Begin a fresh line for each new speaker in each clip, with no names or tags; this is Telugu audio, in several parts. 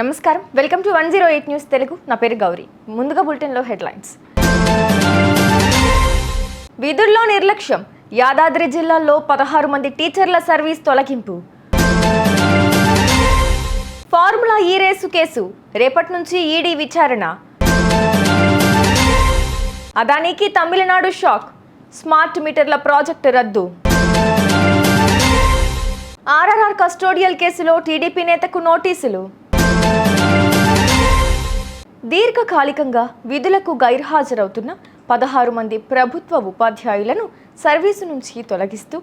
నమస్కారం, వెల్కమ్ టు 108 న్యూస్ తెలుగు. నా పేరు గౌరీ. ముందుగా బులెటిన్లో హెడ్లైన్స్. విధుల్లో నిర్లక్ష్యం, యాదాద్రి జిల్లాలో 16 మంది టీచర్ల సర్వీస్ తొలగింపు. ఫార్ములా ఈ రేసు కేసు, రేపటి నుంచి ఈడీ విచారణ. అదానికి తమిళనాడు షాక్, స్మార్ట్ మీటర్ల ప్రాజెక్టు రద్దు. ఆర్ఆర్ఆర్ కస్టోడియల్ కేసులో టీడీపీ నేతకు నోటీసులు. దీర్ఘకాలికంగా విధులకు గైర్హాజరవుతున్న 16 మంది ప్రభుత్వ ఉపాధ్యాయులను సర్వీసు నుంచి తొలగిస్తూ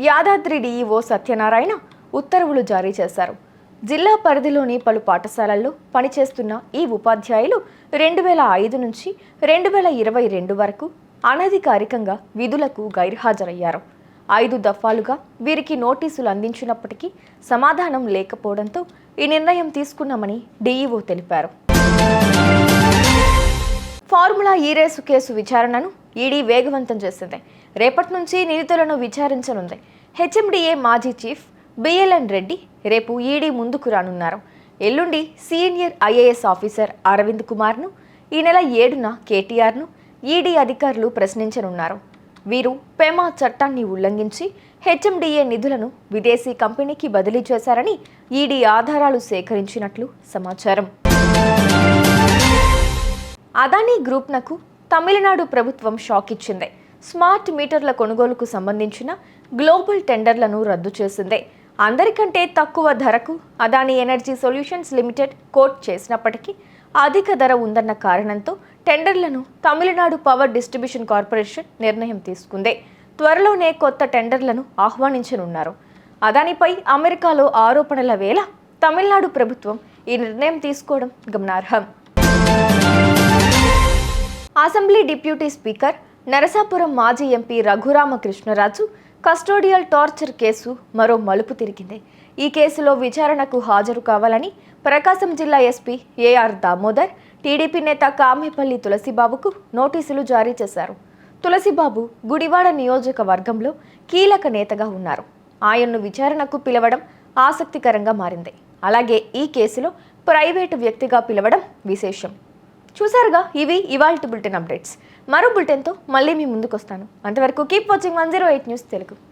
యాదాద్రి డీఈఓ సత్యనారాయణ ఉత్తర్వులు జారీ చేశారు. జిల్లా పరిధిలోని పలు పాఠశాలల్లో పనిచేస్తున్న ఈ ఉపాధ్యాయులు 2005 నుంచి 2022 వరకు అనధికారికంగా విధులకు గైర్హాజరయ్యారు. 5 దఫాలుగా వీరికి నోటీసులు అందించినప్పటికీ సమాధానం లేకపోవడంతో ఈ నిర్ణయం తీసుకున్నామని డీఈఓ తెలిపారు. ఫార్ములా ఈ రేసు కేసు విచారణను ఈడీ వేగవంతం చేసింది. రేపటి నుంచి నిందితులను విచారించనుంది. హెచ్ఎండిఏ మాజీ చీఫ్ బిఎల్ఎన్ రెడ్డి రేపు ఈడీ ముందుకు రానున్నారు. ఎల్లుండి సీనియర్ ఐఏఎస్ ఆఫీసర్ అరవింద్ కుమార్ను, ఈ నెల 7న కేటీఆర్ను ఈడీ అధికారులు ప్రశ్నించనున్నారు. వీరు పెమా చట్టాన్ని ఉల్లంఘించి హెచ్ఎండిఏ నిధులను విదేశీ కంపెనీకి బదిలీ చేశారని ఈడీ ఆధారాలు సేకరించినట్లు సమాచారం. అదానీ గ్రూప్నకు తమిళనాడు ప్రభుత్వం షాక్ ఇచ్చింది. స్మార్ట్ మీటర్ల కొనుగోలుకు సంబంధించిన గ్లోబల్ టెండర్లను రద్దు చేసింది. అందరికంటే తక్కువ ధరకు Adani energy solutions limited quote చేసినప్పటికీ అధిక ధర ఉందన్న కారణంతో టెండర్లను తమిళనాడు పవర్ డిస్ట్రిబ్యూషన్ కార్పొరేషన్ నిర్ణయం తీసుకుంది. త్వరలోనే కొత్త టెండర్లను ఆహ్వానించనున్నారు. అదానీపై అమెరికాలో ఆరోపణల వేళ తమిళనాడు ప్రభుత్వం ఈ నిర్ణయం తీసుకోవడం గమనార్హం. అసెంబ్లీ డిప్యూటీ స్పీకర్ నరసాపురం మాజీ MP Raghu Rama Krishna Raju custodial torture case మరో మలుపు తిరిగింది. ఈ కేసులో విచారణకు హాజరు కావాలని ప్రకాశం జిల్లా ఎస్పీ ఏఆర్ దామోదర్ టీడీపీ నేత కామేపల్లి తులసిబాబుకు నోటీసులు జారీ చేశారు. తులసిబాబు గుడివాడ నియోజకవర్గంలో కీలక నేతగా ఉన్నారు. ఆయన్ను విచారణకు పిలవడం ఆసక్తికరంగా మారింది. అలాగే ఈ కేసులో ప్రైవేటు వ్యక్తిగా పిలవడం విశేషం. చూసారుగా, ఇవి ఇవాల్టి బులెటిన్ అప్డేట్స్. మరో బులెటిన్తో మళ్ళీ మీ ముందుకు వస్తాను. అంతవరకు కీప్ వాచింగ్ 108 న్యూస్ తెలుగు.